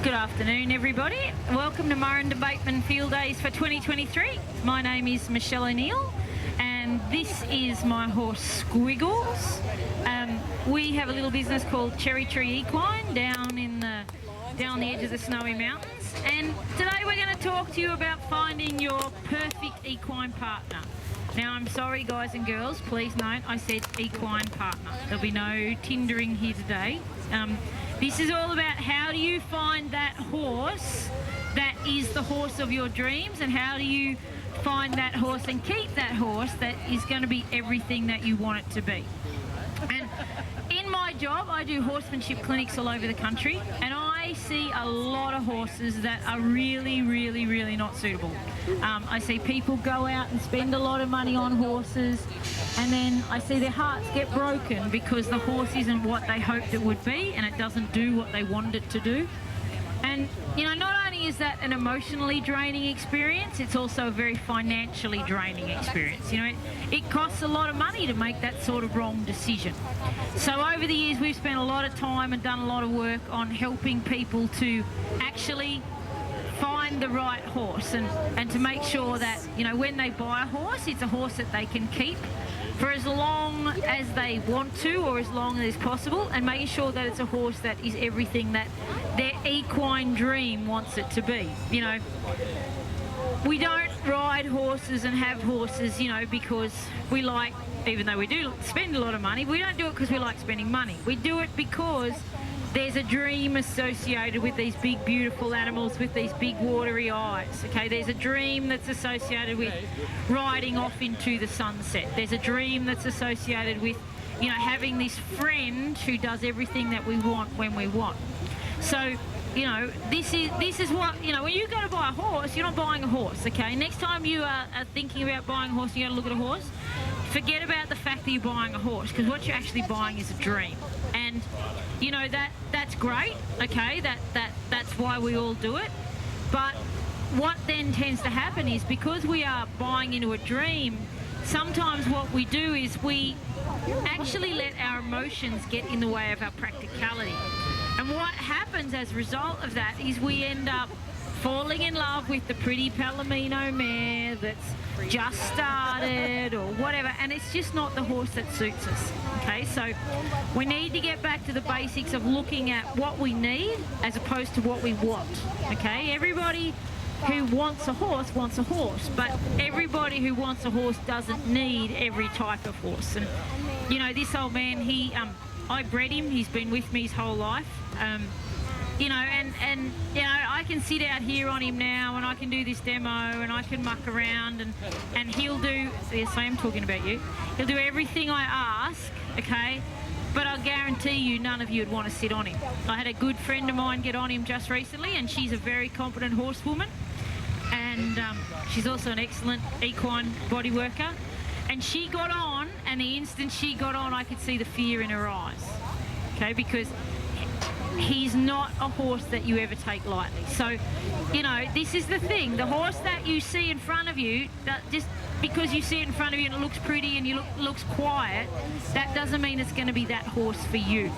Good afternoon, everybody. Welcome to Murrumbateman Field Days for 2023. My name is Michelle O'Neill, and this is my horse Squiggles. We have a little business called Cherry Tree Equine down the edge of the Snowy Mountains, and today we're going to talk to you about finding your perfect equine partner. Now, I'm sorry, guys and girls, please note I said equine partner. There'll be no Tindering here today. This is all about how do you find that horse that is the horse of your dreams, and how do you find that horse and keep that horse that is going to be everything that you want it to be. And in my job, I do horsemanship clinics all over the country, and I see a lot of horses that are really, really, really not suitable. I see people go out and spend a lot of money on horses, and then I see their hearts get broken because the horse isn't what they hoped it would be, and it doesn't do what they wanted it to do. And, you know, not only is that an emotionally draining experience, it's also a very financially draining experience. You know, it costs a lot of money to make that sort of wrong decision. So over the years, we've spent a lot of time and done a lot of work on helping people to actually find the right horse, and to make sure that, you know, when they buy a horse, it's a horse that they can keep for as long as they want to, or as long as possible, and making sure that it's a horse that is everything that their equine dream wants it to be. You know, we don't ride horses and have horses, you know, because we like, even though we do spend a lot of money, we don't do it because we like spending money. We do it because there's a dream associated with these big, beautiful animals with these big, watery eyes, okay? There's a dream that's associated with riding off into the sunset. There's a dream that's associated with, you know, having this friend who does everything that we want when we want. So, you know, this is what, you know, when you go to buy a horse, you're not buying a horse, okay? Next time you are thinking about buying a horse, you got to look at a horse, forget about the fact that you're buying a horse, because what you're actually buying is a dream. And, you know, that's great, okay? That's why we all do it. But what then tends to happen is, because we are buying into a dream, sometimes what we do is we actually let our emotions get in the way of our practicality. And what happens as a result of that is we end up falling in love with the pretty Palomino mare that's just started or whatever, and it's just not the horse that suits us, okay? So we need to get back to the basics of looking at what we need as opposed to what we want, okay? Everybody who wants a horse, but everybody who wants a horse doesn't need every type of horse. And, you know, this old man, I bred him, he's been with me his whole life. You know, and you know, I can sit out here on him now, and I can do this demo, and I can muck around, and he'll do, yes, I am talking about you, he'll do everything I ask, okay? But I'll guarantee you none of you would want to sit on him. I had a good friend of mine get on him just recently, and she's a very competent horsewoman, and she's also an excellent equine body worker. And she got on, and the instant she got on, I could see the fear in her eyes, okay? Because he's not a horse that you ever take lightly. So, you know, this is the thing. The horse that you see in front of you, that just because you see it in front of you and it looks pretty and looks quiet, that doesn't mean it's going to be that horse for you.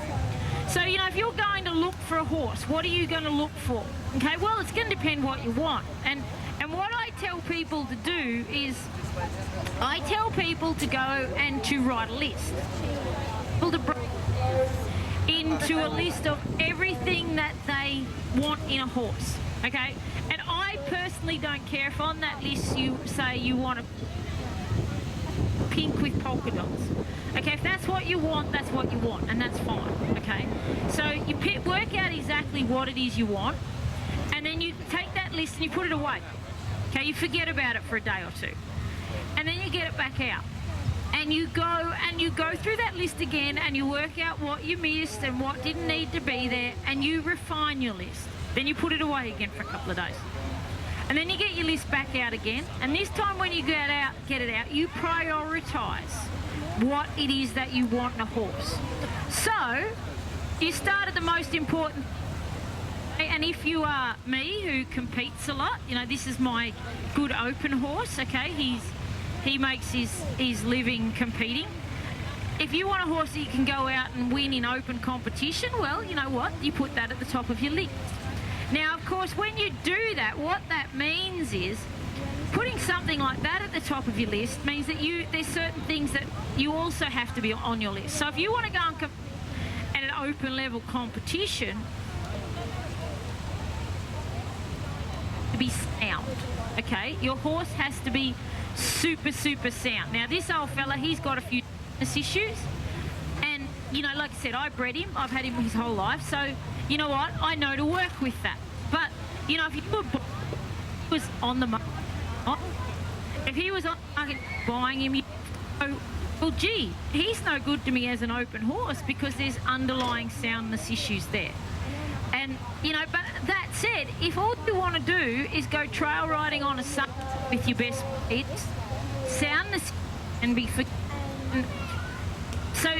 So, you know, if you're going to look for a horse, what are you going to look for? Okay, well, it's going to depend what you want. And what I tell people to do is, I tell people to go and to write a list. Into a list of everything that they want in a horse, okay? And I personally don't care if on that list you say you want a pink with polka dots. Okay, if that's what you want, that's what you want, and that's fine, okay? So you work out exactly what it is you want, and then you take that list and you put it away. Okay, you forget about it for a day or two, and then you get it back out. And you go through that list again, and you work out what you missed and what didn't need to be there, and you refine your list. Then you put it away again for a couple of days. And then you get your list back out again, and this time when you get it out, you prioritise what it is that you want in a horse. So you start at the most important. And if you are me, who competes a lot, you know, this is my good open horse, okay? He makes his living competing. if you want a horse that you can go out and win in open competition, well, you know what? You put that at the top of your list. Now, of course, when you do that, what that means is putting something like that at the top of your list means that there's certain things that you also have to be on your list. So if you want to go and at an open level competition, to be sound, okay? Your horse has to be super, super sound. Now, this old fella, he's got a few issues, and, you know, like I said, I bred him. I've had him his whole life, so, you know what? I know to work with that. But, you know, if you was on the market, if he was on the market buying him, you go, well, gee, he's no good to me as an open horse because there's underlying soundness issues there. And, you know, but that said, if all you want to do is go trail riding on a Sunday with your best mates, soundness can be forgotten. So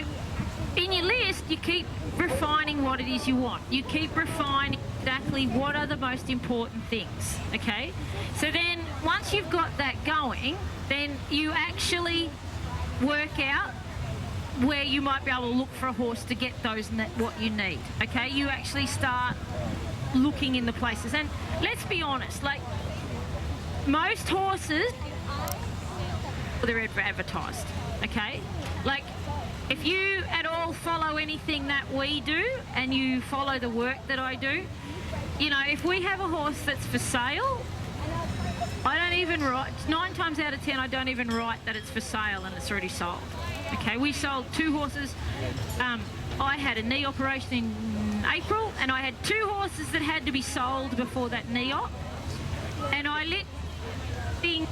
in your list, you keep refining what it is you want. You keep refining exactly what are the most important things, okay? So then once you've got that going, then you actually work out where you might be able to look for a horse to get those what you need, okay? You actually start looking in the places. And let's be honest, like, most horses, they're advertised, okay? Like, if you at all follow anything that we do and you follow the work that I do, you know, if we have a horse that's for sale, I don't even write, 9 times out of 10, I don't even write that it's for sale and it's already sold. Okay, we sold 2 horses. I had a knee operation in April, and I had 2 horses that had to be sold before that knee op. And I lit things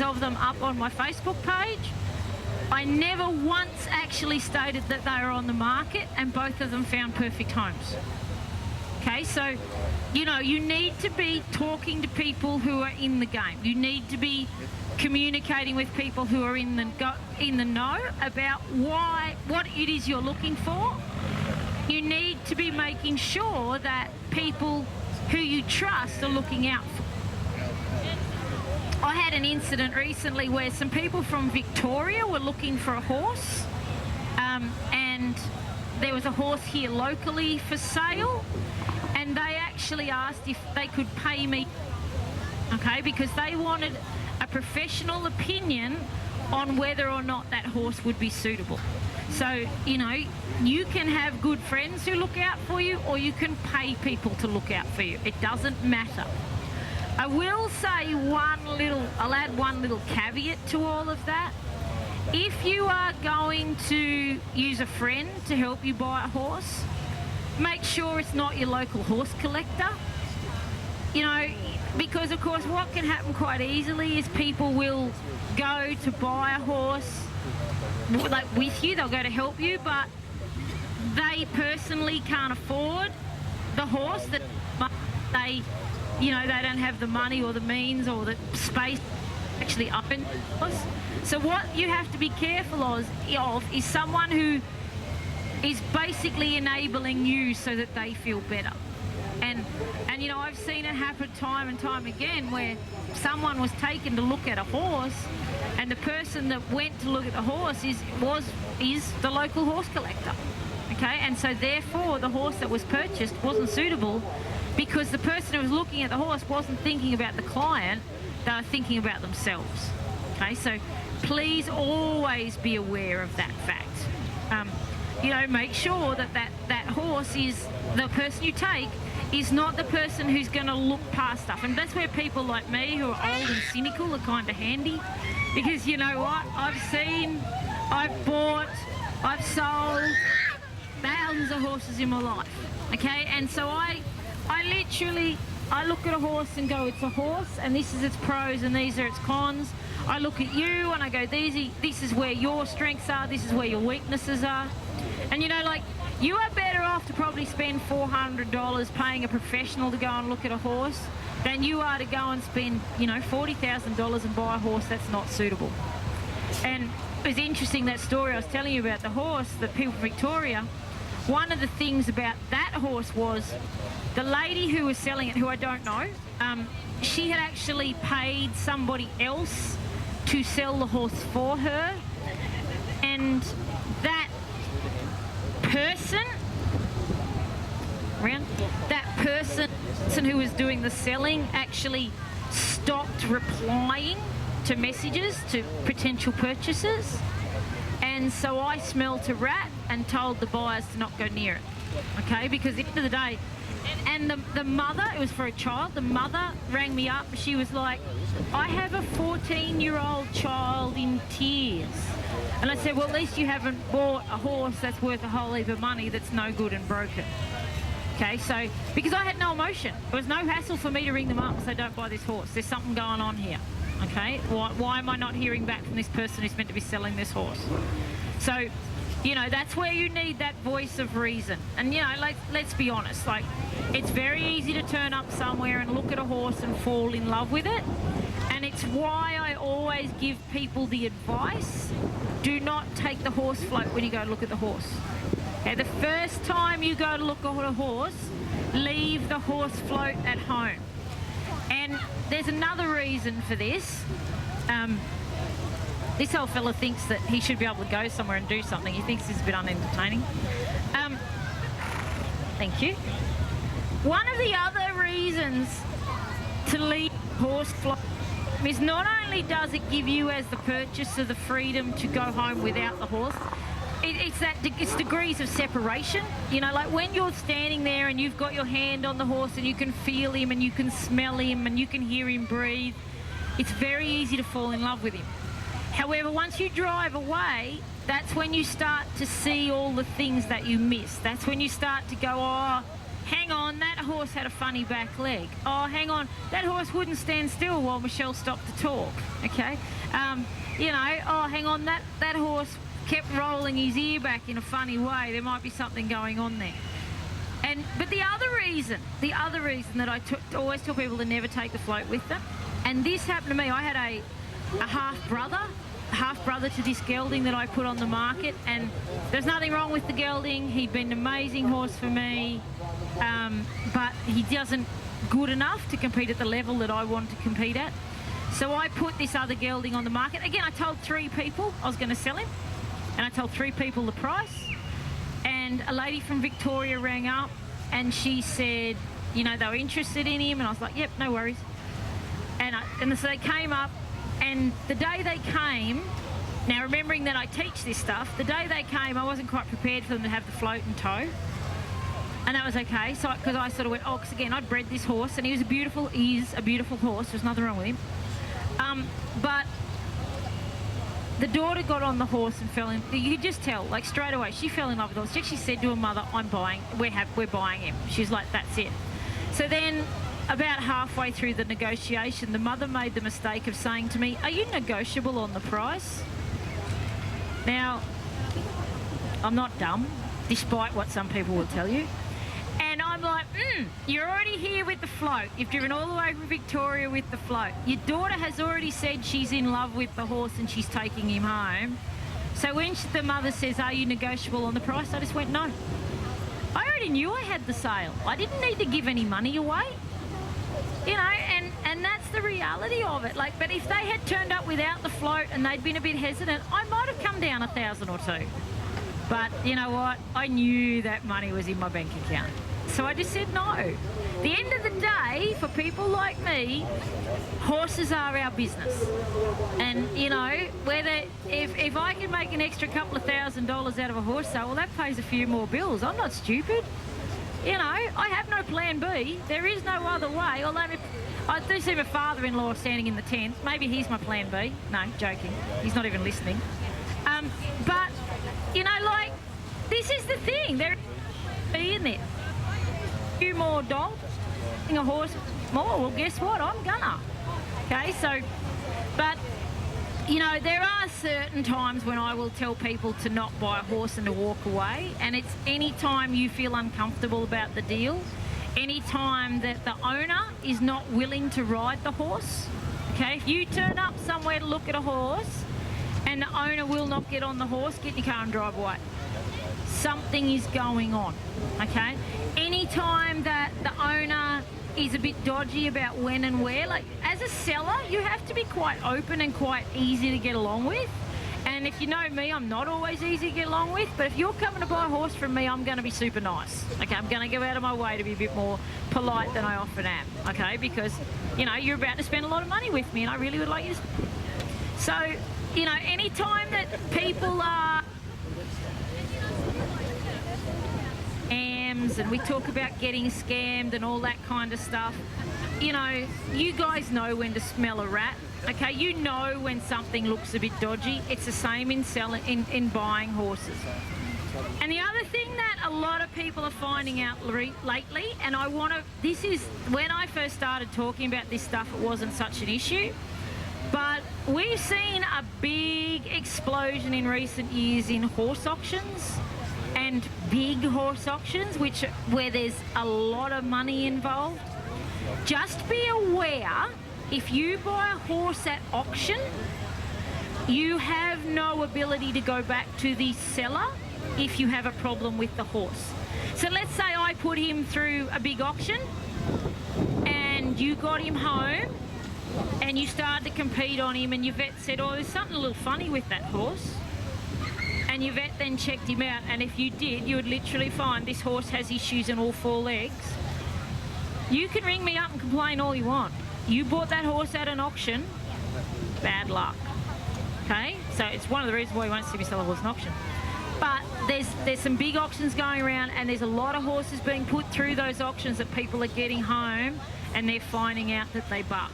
of them up on my Facebook page. I never once actually stated that they were on the market, and both of them found perfect homes. Okay, so, you know, you need to be talking to people who are in the game. You need to be communicating with people who are in the know about what it is you're looking for. You need to be making sure that people who you trust are looking out for. I had an incident recently where some people from Victoria were looking for a horse, and there was a horse here locally for sale, and they actually asked if they could pay me, okay, because they wanted a professional opinion on whether or not that horse would be suitable. So, you know, you can have good friends who look out for you, or you can pay people to look out for you. It doesn't matter. I will say I'll add one little caveat to all of that. If you are going to use a friend to help you buy a horse, make sure it's not your local horse collector. You know, because of course what can happen quite easily is people will go to buy a horse like with you, they'll go to help you, but they personally can't afford the horse, that they don't have the money or the means or the space actually up in horse. So what you have to be careful of is someone who is basically enabling you so that they feel better. And you know, I've seen it happen time and time again where someone was taken to look at a horse, and the person that went to look at the horse is the local horse collector. Okay, and so therefore the horse that was purchased wasn't suitable because the person who was looking at the horse wasn't thinking about the client, they were thinking about themselves. Okay, so please always be aware of that fact. You know, make sure that horse is, the person you take is not the person who's going to look past stuff. And that's where people like me who are old and cynical are kind of handy, because you know what, I've bought, I've sold thousands of horses in my life, okay? And so I look at a horse and go, it's a horse, and this is its pros and these are its cons. I look at you and I go, this is where your strengths are, this is where your weaknesses are. And you know, like, you are better off to probably spend $400 paying a professional to go and look at a horse than you are to go and spend, you know, $40,000 and buy a horse that's not suitable. And it was interesting, that story I was telling you about the horse, the people from Victoria. One of the things about that horse was the lady who was selling it, who I don't know, she had actually paid somebody else to sell the horse for her. And that person who was doing the selling actually stopped replying to messages to potential purchasers. And so I smelt a rat and told the buyers to not go near it, okay? Because at the end of the day, and the mother, it was for a child, the mother rang me up. She was like, I have a 14-year-old child in tears. And I said, well, at least you haven't bought a horse that's worth a whole heap of money that's no good and broken. Okay, so, because I had no emotion. There was no hassle for me to ring them up and say, don't buy this horse. There's something going on here. Okay, why am I not hearing back from this person who's meant to be selling this horse? So, you know, that's where you need that voice of reason. And, you know, like, let's be honest, like, it's very easy to turn up somewhere and look at a horse and fall in love with it. And it's why I always give people the advice, do not take the horse float when you go to look at the horse. Okay, the first time you go to look at a horse, leave the horse float at home. And there's another reason for this. This old fella thinks that he should be able to go somewhere and do something. He thinks it's a bit unentertaining. Thank you. One of the other reasons to leave horse float is not only does it give you as the purchaser the freedom to go home without the horse, it's degrees of separation. You know, like when you're standing there and you've got your hand on the horse and you can feel him and you can smell him and you can hear him breathe, it's very easy to fall in love with him. However, once you drive away, that's when you start to see all the things that you miss. That's when you start to go, oh, hang on, that horse had a funny back leg. Oh, hang on, that horse wouldn't stand still while Michelle stopped to talk, okay? You know, oh, hang on, that horse kept rolling his ear back in a funny way. There might be something going on there. But the other reason that I always tell people to never take the float with them, and this happened to me, I had a half-brother to this gelding that I put on the market, and there's nothing wrong with the gelding. He'd been an amazing horse for me, but he wasn't good enough to compete at the level that I wanted to compete at. So I put this other gelding on the market. Again, I told 3 people I was going to sell him, and I told 3 people the price. And a lady from Victoria rang up, and she said, you know, they were interested in him, and I was like, yep, no worries. And so they came up, and the day they came, now remembering that I teach this stuff, the day they came, I wasn't quite prepared for them to have the float in tow. And that was okay, so because I sort of went, oh, because again, I'd bred this horse, and he is a beautiful horse, there's nothing wrong with him. But the daughter got on the horse and fell in, you could just tell, like straight away, she fell in love with the horse. She actually said to her mother, we're buying him. She's like, that's it. So then, about halfway through the negotiation, the mother made the mistake of saying to me, are you negotiable on the price? Now, I'm not dumb, despite what some people will tell you. And I'm like, you're already here with the float. You've driven all the way from Victoria with the float. Your daughter has already said she's in love with the horse and she's taking him home. So when the mother says, are you negotiable on the price? I just went, no. I already knew I had the sale. I didn't need to give any money away. You know, and that's the reality of it. Like, but if they had turned up without the float and they'd been a bit hesitant, I might have come down 1,000 or 2. But you know what? I knew that money was in my bank account. So I just said no. The end of the day, for people like me, horses are our business. And, you know, whether if I can make an extra couple of $1,000s out of a horse sale, well, that pays a few more bills. I'm not stupid. You know, I have no plan B. There is no other way. Although I do see my father-in-law standing in the tent. Maybe he's my plan B. No, joking. He's not even listening. But, you know, like, this is the thing. There is B in there. A few more dogs, a horse more. Well, guess what? I'm gonna. Okay, so, but, you know, there are certain times when I will tell people to not buy a horse and to walk away, and it's any time you feel uncomfortable about the deal, any time that the owner is not willing to ride the horse. Okay, if you turn up somewhere to look at a horse and the owner will not get on the horse, get in your car and drive away. Something is going on, okay? Anytime that the owner is a bit dodgy about when and where, like as a seller, you have to be quite open and quite easy to get along with. And if you know me, I'm not always easy to get along with, but if you're coming to buy a horse from me, I'm going to be super nice. Okay, I'm going to go out of my way to be a bit more polite than I often am, okay? Because, you know, you're about to spend a lot of money with me and I really would like you to... So, you know, any time that people are... and we talk about getting scammed and all that kind of stuff, you know, you guys know when to smell a rat. Okay, you know when something looks a bit dodgy. It's the same in in buying horses. And the other thing that a lot of people are finding out lately, and this is, when I first started talking about this stuff, it wasn't such an issue, but we've seen a big explosion in recent years in horse auctions and big horse auctions, where there's a lot of money involved. Just be aware, if you buy a horse at auction, you have no ability to go back to the seller if you have a problem with the horse. So let's say I put him through a big auction and you got him home and you started to compete on him and your vet said, oh, there's something a little funny with that horse. And your vet then checked him out, and if you did, you would literally find this horse has issues in all four legs. You can ring me up and complain all you want. You bought that horse at an auction, bad luck. Okay? So it's one of the reasons why you won't see me sell a horse in auction. But there's some big auctions going around, and there's a lot of horses being put through those auctions that people are getting home and they're finding out that they buck,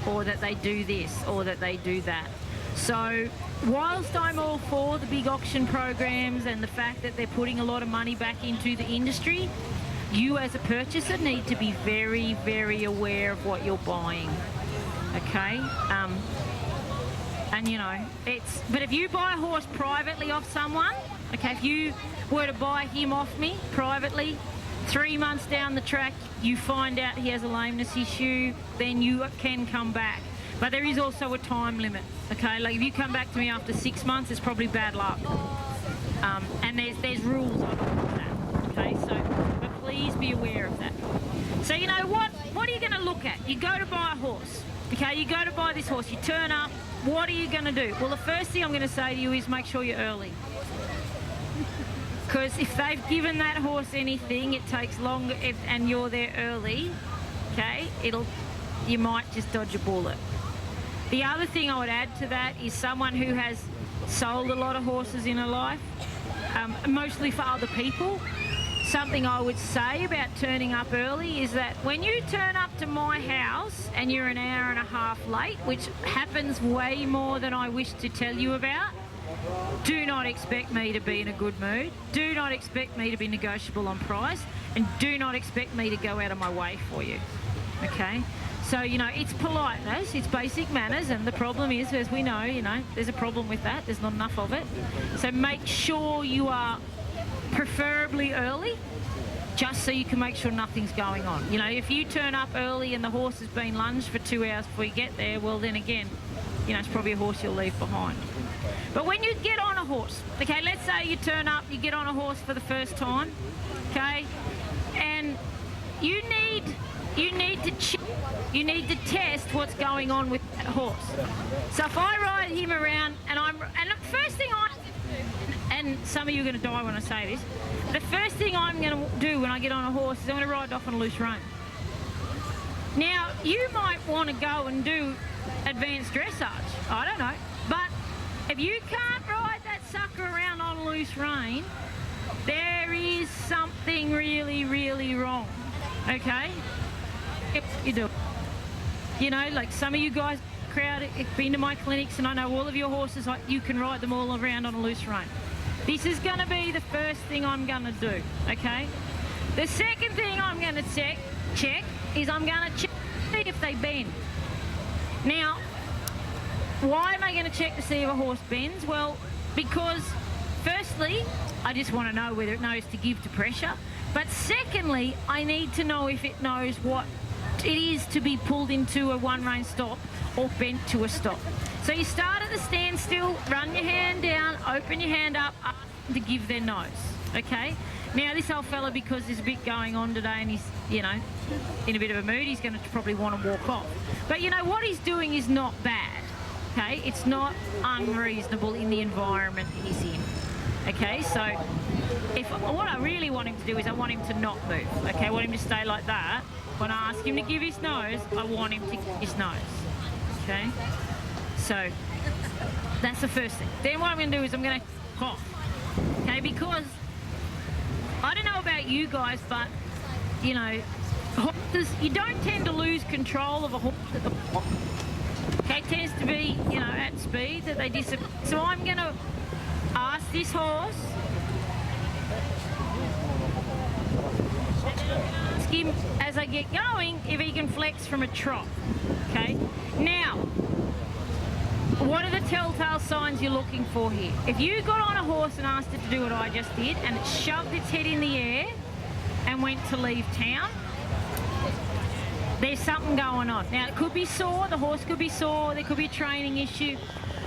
or that they do this, or that they do that. So whilst I'm all for the big auction programs and the fact that they're putting a lot of money back into the industry, you as a purchaser need to be very, very aware of what you're buying, okay? And you know, but if you buy a horse privately off someone, okay, if you were to buy him off me privately, 3 months down the track, you find out he has a lameness issue, then you can come back. But there is also a time limit, okay? Like if you come back to me after 6 months, it's probably bad luck. And there's rules on all of that, okay? So, but please be aware of that. So you know what are you going to look at? You go to buy a horse, okay? You go to buy this horse, you turn up, what are you going to do? Well, the first thing I'm going to say to you is make sure you're early. Because if they've given that horse anything, it takes longer, and you're there early, okay, you might just dodge a bullet. The other thing I would add to that is someone who has sold a lot of horses in her life, mostly for other people. Something I would say about turning up early is that when you turn up to my house and you're an hour and a half late, which happens way more than I wish to tell you about, do not expect me to be in a good mood, do not expect me to be negotiable on price, and do not expect me to go out of my way for you, okay? So, you know, it's politeness, it's basic manners, and the problem is, as we know, you know, there's a problem with that, there's not enough of it. So make sure you are preferably early, just so you can make sure nothing's going on. You know, if you turn up early and the horse has been lunged for 2 hours before you get there, well then again, you know, it's probably a horse you'll leave behind. But when you get on a horse, okay, let's say you turn up, you get on a horse for the first time, okay, and you need to test what's going on with that horse. So if I ride him around and the first thing and some of you are going to die when I say this, the first thing I'm going to do when I get on a horse is I'm going to ride off on a loose rein. Now, you might want to go and do advanced dressage, I don't know, but if you can't ride that sucker around on a loose rein, there is something really, really wrong, okay? If you do. You know, like some of you guys crowd have been to my clinics and I know all of your horses, like you can ride them all around on a loose rein. This is going to be the first thing I'm going to do, okay? The second thing I'm going to check is I'm going to check if they bend. Now, why am I going to check to see if a horse bends? Well, because firstly, I just want to know whether it knows to give to pressure. But secondly, I need to know if it knows what it is to be pulled into a one-rein stop or bent to a stop. So you start at the standstill, run your hand down, open your hand up to give their nose, okay? Now this old fella, because there's a bit going on today and he's, you know, in a bit of a mood, he's going to probably want to walk off. But you know, what he's doing is not bad, okay? It's not unreasonable in the environment he's in, okay? So what I really want him to do is I want him to not move, okay? I want him to stay like that. When I ask him to give his nose, I want him to give his nose, okay? So that's the first thing. Then what I'm going to do is I'm going to cough, okay? Because I don't know about you guys, but, you know, horses, you don't tend to lose control of a horse at the walk. Okay, it tends to be, you know, at speed that they disappear. So I'm going to ask this horse, ask him as I get going if he can flex from a trot. Okay, now, what are the telltale signs you're looking for here? If you got on a horse and asked it to do what I just did and it shoved its head in the air and went to leave town, there's something going on. Now, it could be sore, the horse could be sore, there could be a training issue.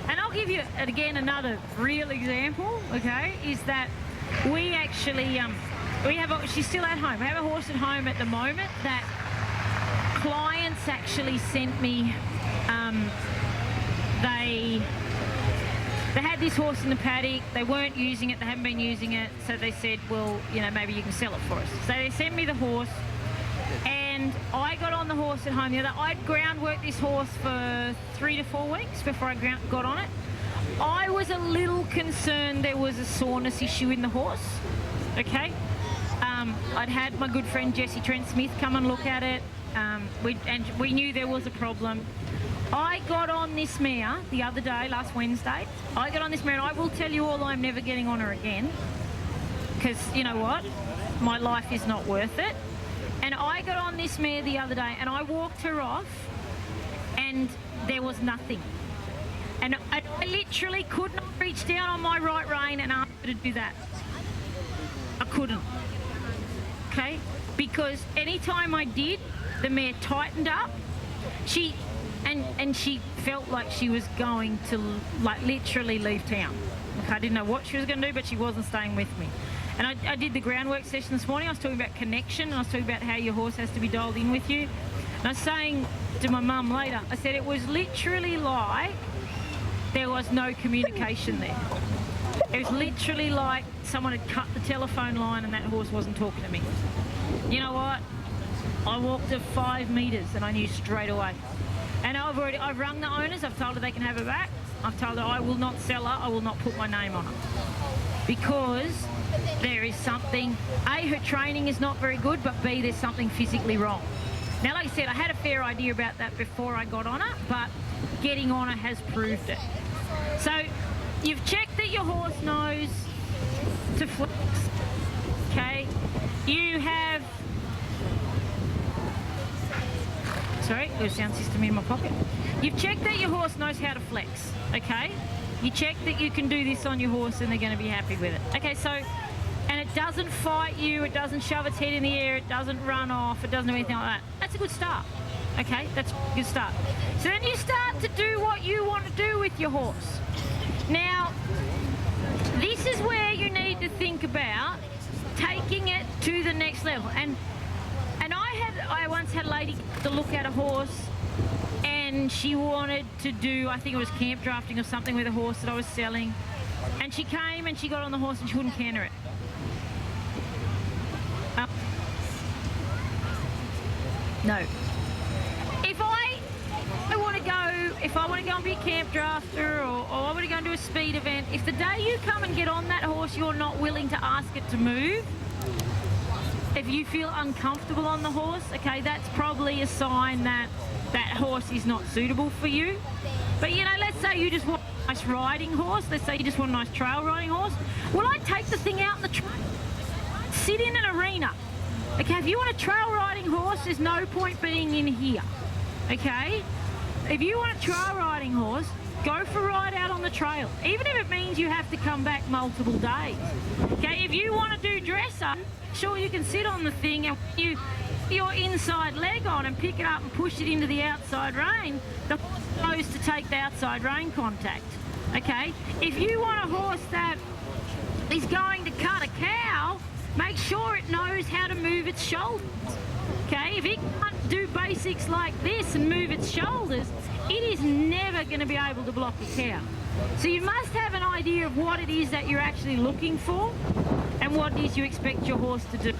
And I'll give you, again, another real example, okay, is that we actually, she's still at home. We have a horse at home at the moment that clients actually sent me, they had this horse in the paddock, they weren't using it, they haven't been using it, so they said, well, you know, maybe you can sell it for us. So they sent me the horse, and I got on the horse at home the other. I'd groundworked this horse for 3 to 4 weeks before I got on it. I was a little concerned there was a soreness issue in the horse, okay? I'd had my good friend Jessie Trent Smith come and look at it, and we knew there was a problem. I got on this mare the other day, last Wednesday. I got on this mare, and I will tell you all, I'm never getting on her again, because you know what? My life is not worth it. And I got on this mare the other day and I walked her off and there was nothing. And I literally could not reach down on my right rein and ask her to do that. I couldn't, okay? Because anytime I did, the mare tightened up. She felt like she was going to like literally leave town. Okay, I didn't know what she was going to do, but she wasn't staying with me. And I did the groundwork session this morning. I was talking about connection, and I was talking about how your horse has to be dialed in with you. And I was saying to my mum later, I said it was literally like there was no communication there. It was literally like someone had cut the telephone line and that horse wasn't talking to me. You know what? I walked her 5 metres and I knew straight away. And I've rung the owners, I've told her they can have her back. I've told her I will not sell her, I will not put my name on her. Because there is something, A, her training is not very good, but B, there's something physically wrong. Now, like I said, I had a fair idea about that before I got on it, but getting on it has proved it. So, you've checked that your horse knows to flex, okay? You have... Sorry, there's a sound system in my pocket. You've checked that your horse knows how to flex, okay? You check that you can do this on your horse and they're going to be happy with it. Okay, so, and it doesn't fight you, it doesn't shove its head in the air, it doesn't run off, it doesn't do anything like that. That's a good start, okay? That's a good start. So then you start to do what you want to do with your horse. Now, this is where you need to think about taking it to the next level. And I once had a lady to look at a horse and she wanted to do, I think it was camp drafting or something with a horse that I was selling. And she came and she got on the horse and she wouldn't canter it. No. If I want to go and be a camp drafter or I want to go and do a speed event, if the day you come and get on that horse you're not willing to ask it to move, if you feel uncomfortable on the horse, okay, that's probably a sign that that horse is not suitable for you. But you know, let's say you just want a nice riding horse, let's say you just want a nice trail riding horse. Well, I'd take the thing out in the trail, sit in an arena. Okay, if you want a trail riding horse, there's no point being in here, okay? If you want a trail riding horse, go for a ride out on the trail, even if it means you have to come back multiple days. Okay, if you want to do dresser, sure, you can sit on the thing and you your inside leg on and pick it up and push it into the outside rein, the horse knows to take the outside rein contact. Okay, if you want a horse that is going to cut a cow, make sure it knows how to move its shoulders. Okay, if it can't do basics like this and move its shoulders, it is never going to be able to block a cow. So you must have an idea of what it is that you're actually looking for and what it is you expect your horse to do.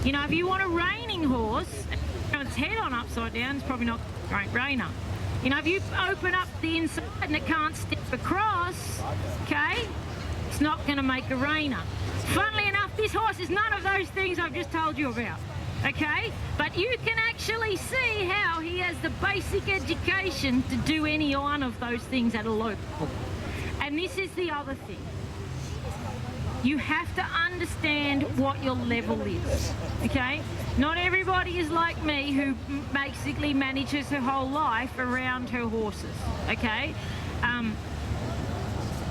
You know, if you want a reining horse, its head on upside down, it's probably not a great reiner. You know, if you open up the inside and it can't step across, okay, it's not going to make a reiner. Funnily enough, this horse is none of those things I've just told you about, okay? But you can actually see how he has the basic education to do any one of those things at a local. And this is the other thing. You have to understand what your level is, okay? Not everybody is like me who basically manages her whole life around her horses, okay?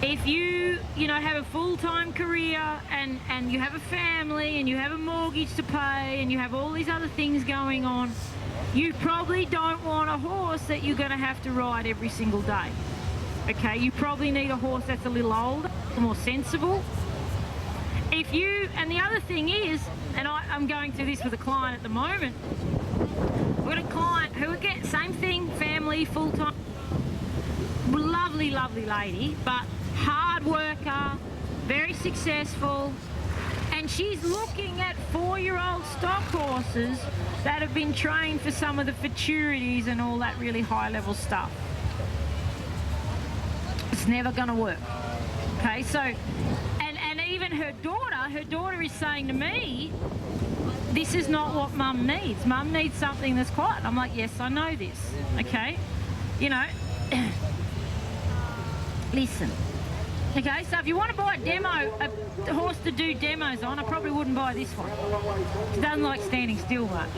If you have a full-time career and you have a family and you have a mortgage to pay and you have all these other things going on, you probably don't want a horse that you're going to have to ride every single day, okay? You probably need a horse that's a little older, more sensible. And the other thing is, and I'm going through this with a client at the moment, we've got a client who, again, same thing, family, full-time, lovely, lovely lady, but hard worker, very successful, and she's looking at 4-year-old stock horses that have been trained for some of the futurities and all that really high-level stuff. It's never going to work, okay? So, and even her daughter is saying to me, this is not what mum needs. Mum needs something that's quiet. I'm like, yes, I know this, okay? You know, listen. Okay, so if you want to buy a horse to do demos on, I probably wouldn't buy this one. It doesn't like standing still much.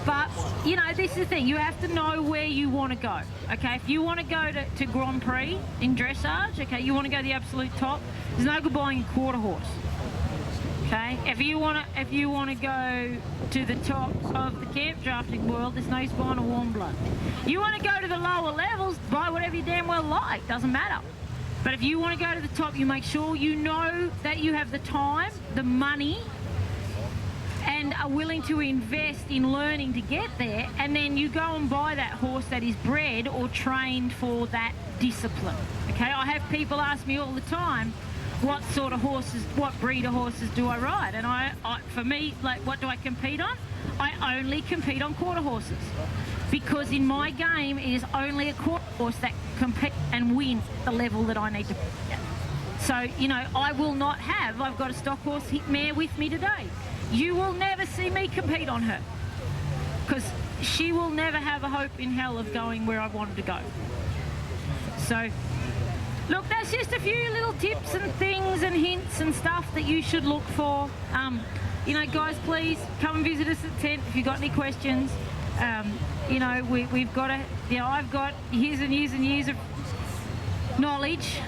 But, you know, this is the thing. You have to know where you want to go. Okay, if you want to go to Grand Prix in dressage, okay, you want to go to the absolute top, there's no good buying a quarter horse. Okay, if you want to go to the top of the camp drafting world, there's no use buying a warm blood. You want to go to the lower levels, buy whatever you damn well like. Doesn't matter. But if you want to go to the top, you make sure you know that you have the time, the money, and are willing to invest in learning to get there, and then you go and buy that horse that is bred or trained for that discipline. Okay, I have people ask me all the time, what sort of horses, what breed of horses do I ride? And I for me, like, what do I compete on? I only compete on quarter horses. Because in my game, it is only a quarter horse that compete and win the level that I need to. So, you know, I will not have, I've got a stock horse mare with me today. You will never see me compete on her. Because she will never have a hope in hell of going where I wanted to go. So, look, that's just a few little tips and things and hints and stuff that you should look for. You know, guys, please come and visit us at the tent if you've got any questions. You know, we've got I've got years and years and years of knowledge,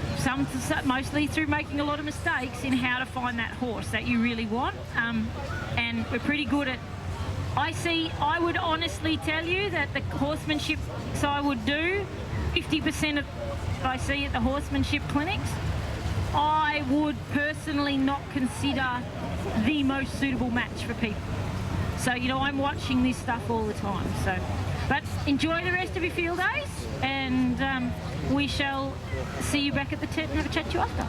mostly through making a lot of mistakes in how to find that horse that you really want. And we're pretty good at, I would honestly tell you that the horsemanship I would do, 50% of what I see at the horsemanship clinics, I would personally not consider the most suitable match for people. So, you know, I'm watching this stuff all the time. So, but enjoy the rest of your field days, and we shall see you back at the tent and have a chat to you after.